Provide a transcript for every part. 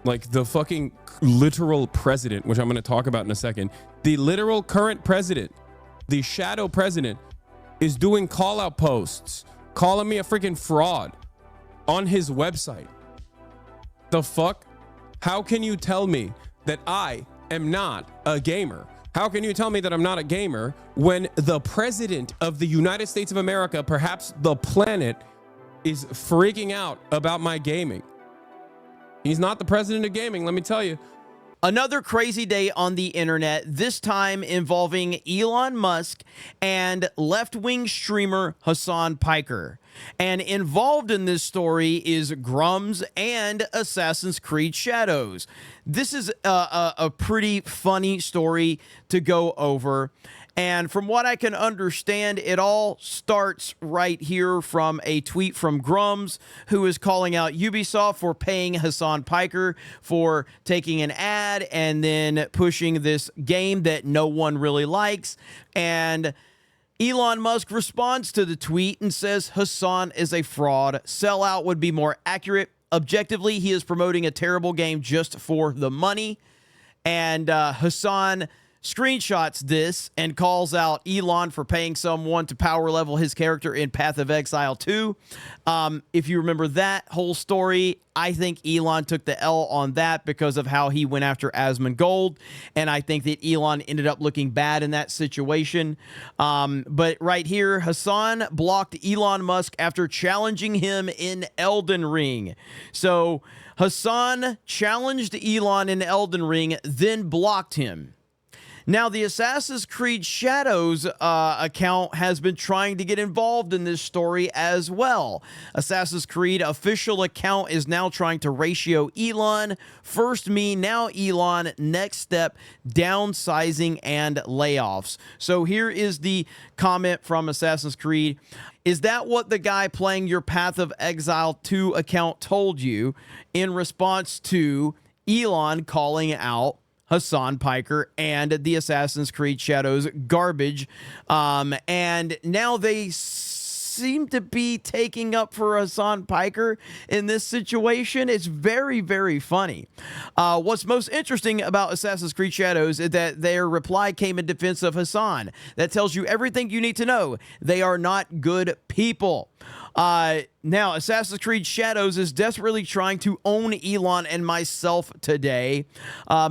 Like the fucking literal president, which I'm going to talk about in a second. The literal current president, the shadow president, is doing call out posts, calling me a freaking fraud on his website. The fuck? How can you tell me that I am not a gamer? How can you tell me that I'm not a gamer when the president of the United States of America, perhaps the planet, is freaking out about my gaming? He's not the president of gaming, let me tell you. Another crazy day on the internet, this time involving Elon Musk and left-wing streamer Hasan Piker. And involved in this story is Grums and Assassin's Creed Shadows. This is a pretty funny story to go over. And from what I can understand, it all starts right here from a tweet from Grums, who is calling out Ubisoft for paying Hasan Piker for taking an ad and then pushing this game that no one really likes. And Elon Musk responds to the tweet and says Hasan is a fraud. Sellout would be more accurate. Objectively, he is promoting a terrible game just for the money. And Hasan screenshots this and calls out Elon for paying someone to power level his character in Path of Exile 2. If you remember that whole story, I think Elon took the L on that because of how he went after Asmongold, and I think that Elon ended up looking bad in that situation. But right here, Hasan blocked Elon Musk after challenging him in Elden Ring. So Hasan challenged Elon in Elden Ring, then blocked him. Now, the Assassin's Creed Shadows account has been trying to get involved in this story as well. Assassin's Creed official account is now trying to ratio Elon. First me, now Elon. Next step, downsizing and layoffs. So here is the comment from Assassin's Creed. Is that what the guy playing your Path of Exile 2 account told you in response to Elon calling out Hasan Piker and the Assassin's Creed Shadows garbage? And now they seem to be taking up for Hasan Piker in this situation. It's very, very funny. What's most interesting about Assassin's Creed Shadows is that their reply came in defense of Hasan. That tells you everything you need to know. They are not good people. Now, Assassin's Creed Shadows is desperately trying to own Elon and myself today.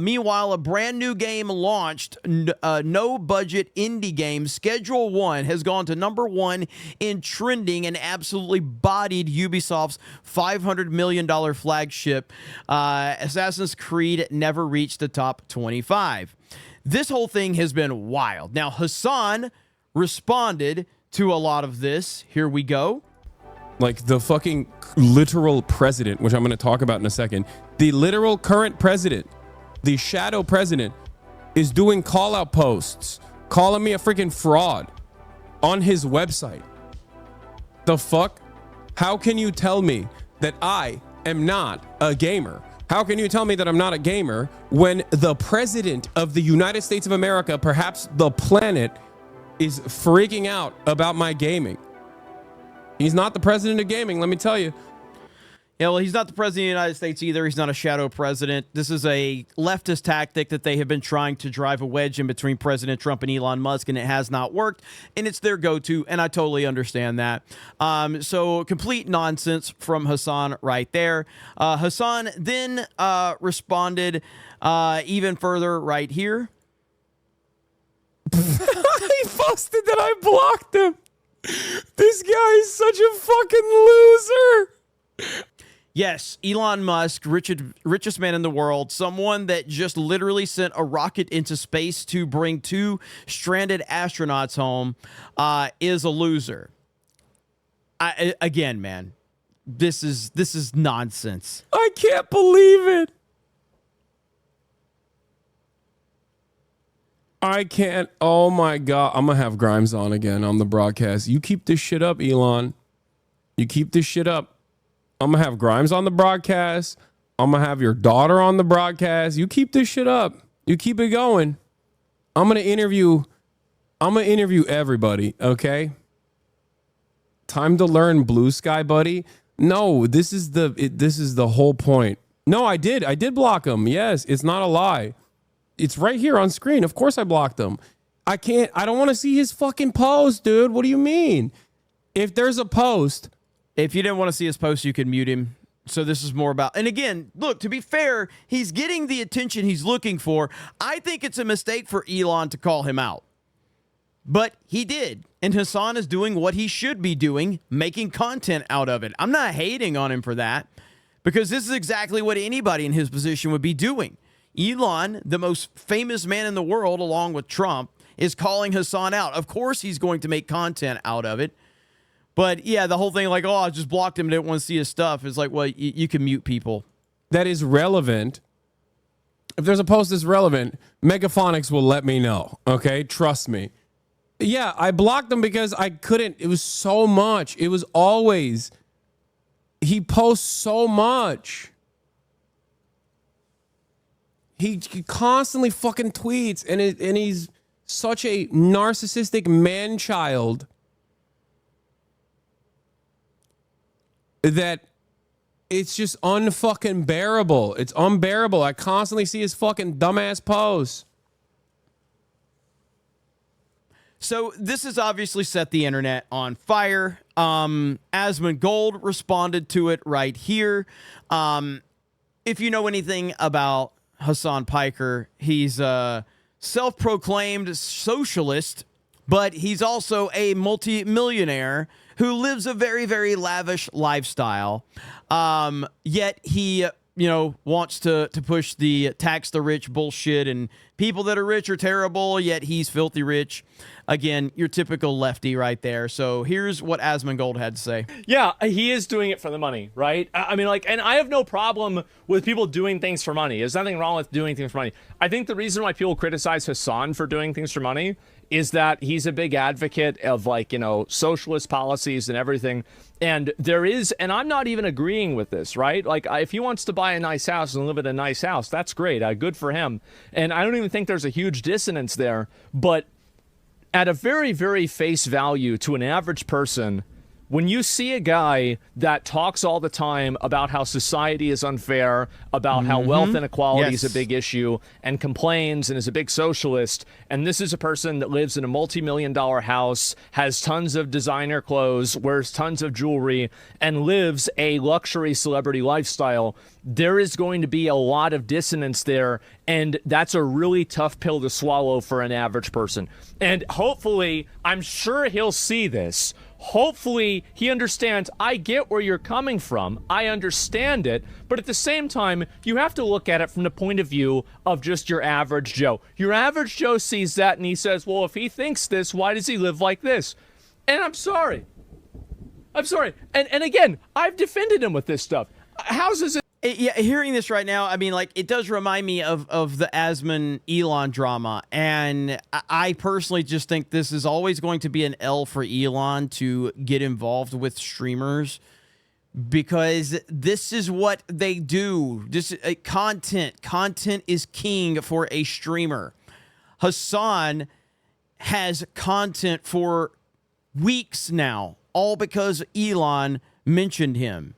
Meanwhile, a brand new game launched, no-budget indie game, Schedule 1, has gone to #1 in trending and absolutely bodied Ubisoft's $500 million flagship. Assassin's Creed never reached the top 25. This whole thing has been wild. Now, Hasan responded to a lot of this. Here we go. Like the fucking literal president, which I'm going to talk about in a second. The literal current president, the shadow president, is doing call out posts, calling me a freaking fraud on his website. The fuck? How can you tell me that I am not a gamer? How can you tell me that I'm not a gamer when the president of the United States of America, perhaps the planet, is freaking out about my gaming? He's not the president of gaming, let me tell you. Yeah, well, he's not the president of the United States either. He's not a shadow president. This is a leftist tactic that they have been trying to drive a wedge in between President Trump and Elon Musk, and it has not worked, and it's their go-to, and I totally understand that. So complete nonsense from Hasan right there. Hasan then responded even further right here. He posted that I blocked him. This guy is such a fucking loser. Yes, Elon Musk, richest man in the world, someone that just literally sent a rocket into space to bring 2 stranded astronauts home, is a loser. Again, man, this is nonsense. I can't believe it. I can't. Oh my God. I'm going to have Grimes on again on the broadcast. You keep this shit up, Elon. You keep this shit up. I'm going to have Grimes on the broadcast. I'm going to have your daughter on the broadcast. You keep this shit up. You keep it going. I'm going to interview everybody, okay? Time to learn, Blue Sky buddy. No, this is the whole point. No, I did. I did block him. Yes, it's not a lie. It's right here on screen. Of course I blocked him. I don't want to see his fucking post, dude. What do you mean? If there's a post. If you didn't want to see his post, you could mute him. So this is more about, and again, look, to be fair, he's getting the attention he's looking for. I think it's a mistake for Elon to call him out. But he did. And Hasan is doing what he should be doing, making content out of it. I'm not hating on him for that, because this is exactly what anybody in his position would be doing. Elon, the most famous man in the world, along with Trump, is calling Hasan out. Of course he's going to make content out of it. But yeah, the whole thing like, oh, I just blocked him, didn't want to see his stuff. Is like, well, you can mute people. That is relevant. If there's a post that's relevant, Megaphonics will let me know. Okay? Trust me. Yeah, I blocked him because I couldn't. It was so much. It was always. He posts so much. He constantly fucking tweets, and he's such a narcissistic man-child that it's just unfucking bearable. It's unbearable. I constantly see his fucking dumbass posts. So this has obviously set the internet on fire. Asmongold responded to it right here. If you know anything about Hasan Piker, he's a self-proclaimed socialist, but he's also a multi-millionaire who lives a very, very lavish lifestyle. Yet he, wants to push the tax the rich bullshit, and people that are rich are terrible, yet he's filthy rich. Again, your typical lefty right there. So here's what Asmongold had to say. Yeah, he is doing it for the money, right? I mean, and I have no problem with people doing things for money. There's nothing wrong with doing things for money. I think the reason why people criticize Hasan for doing things for money is that he's a big advocate of, socialist policies and everything. And and I'm not even agreeing with this, right? If he wants to buy a nice house and live in a nice house, that's great. Good for him. And I don't even think there's a huge dissonance there. But at a very, very face value to an average person, when you see a guy that talks all the time about how society is unfair, about how wealth inequality is a big issue, and complains and is a big socialist, and this is a person that lives in a multi-million-dollar house, has tons of designer clothes, wears tons of jewelry, and lives a luxury celebrity lifestyle, there is going to be a lot of dissonance there, and that's a really tough pill to swallow for an average person. And hopefully, I'm sure he'll see this. Hopefully he understands, I get where you're coming from. I understand it. But at the same time, you have to look at it from the point of view of just your average Joe. Your average Joe sees that and he says, well, if he thinks this, why does he live like this? And I'm sorry. And again, I've defended him with this stuff. Houses. Yeah, hearing this right now, I mean, it does remind me of the Elon drama. And I personally just think this is always going to be an L for Elon to get involved with streamers, because this is what they do. This content. Content is king for a streamer. Hasan has content for weeks now, all because Elon mentioned him.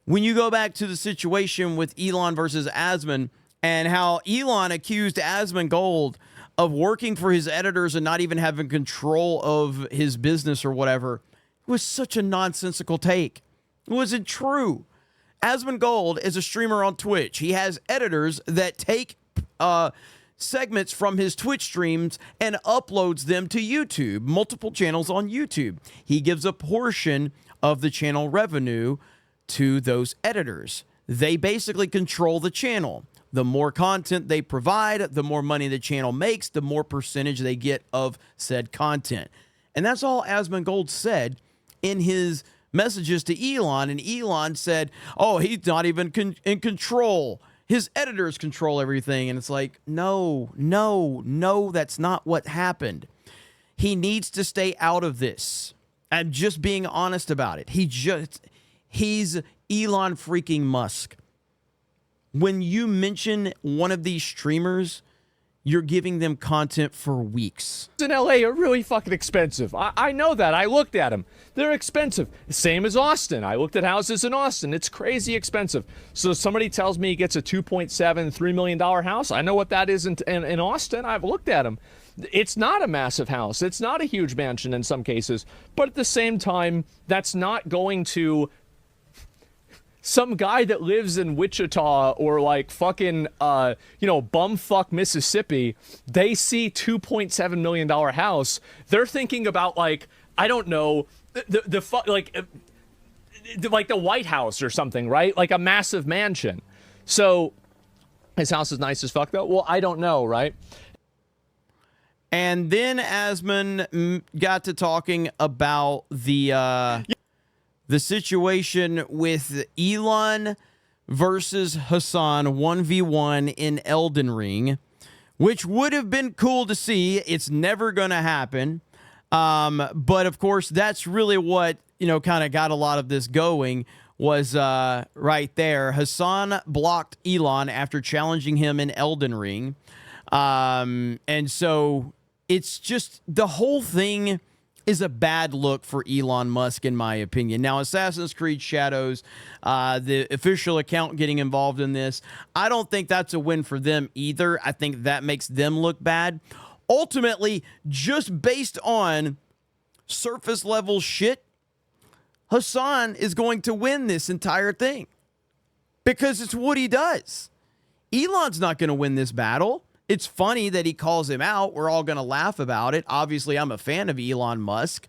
When you go back to the situation with Elon versus Asmon, and how Elon accused Asmongold of working for his editors and not even having control of his business or whatever, it was such a nonsensical take. It wasn't true. Asmongold is a streamer on Twitch. He has editors that take segments from his Twitch streams and uploads them to YouTube, multiple channels on YouTube. He gives a portion of the channel revenue to those editors. They basically control the channel. The more content they provide, the more money the channel makes, the more percentage they get of said content. And that's all Asmongold said in his messages to Elon. And Elon said, oh, he's not even in control. His editors control everything. And it's like, no, that's not what happened. He needs to stay out of this. I'm just being honest about it. He's Elon freaking Musk. When you mention one of these streamers, you're giving them content for weeks. In LA are really fucking expensive. I know that. I looked at them. They're expensive. Same as Austin. I looked at houses in Austin. It's crazy expensive. So somebody tells me he gets a $2.7-3 million house. I know what that is in Austin. I've looked at them. It's not a massive house. It's not a huge mansion in some cases. But at the same time, that's not going to some guy that lives in Wichita or like fucking, bumfuck Mississippi, they see $2.7 million house. They're thinking about like, I don't know, the White House or something, right? Like a massive mansion. So his house is nice as fuck though. Well, I don't know, right? And then Asman got to talking about the situation with Elon versus Hasan 1v1 in Elden Ring, which would have been cool to see. It's never going to happen. But of course, that's really what, kind of got a lot of this going was right there. Hasan blocked Elon after challenging him in Elden Ring. And so it's just the whole thing is a bad look for Elon Musk, in my opinion. Now, Assassin's Creed Shadows, the official account getting involved in this, I don't think that's a win for them either. I think that makes them look bad. Ultimately, just based on surface level shit, Hasan is going to win this entire thing because it's what he does. Elon's not going to win this battle. It's funny that he calls him out. We're all going to laugh about it. Obviously, I'm a fan of Elon Musk.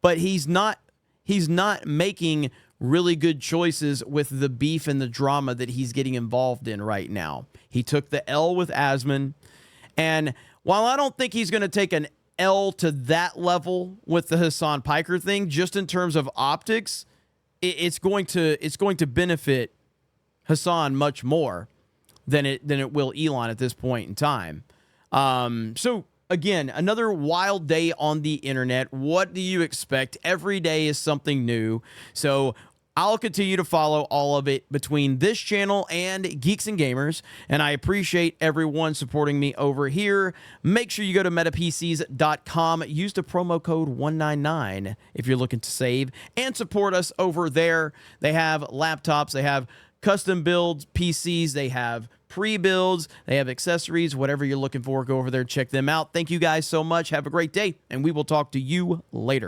But he's not making really good choices with the beef and the drama that he's getting involved in right now. He took the L with Asman. And while I don't think he's going to take an L to that level with the Hasan Piker thing, just in terms of optics, it's going to benefit Hasan much more than it will Elon at this point in time. So again, another wild day on the internet. What do you expect? Every day is something new. So I'll continue to follow all of it between this channel and Geeks and Gamers, and I appreciate everyone supporting me over here. Make sure you go to metapcs.com, use the promo code 199 if you're looking to save, and support us over there. They have laptops, they have custom builds, PCs, they have pre-builds, they have accessories, whatever you're looking for, go over there, check them out. Thank you guys so much. Have a great day, and we will talk to you later.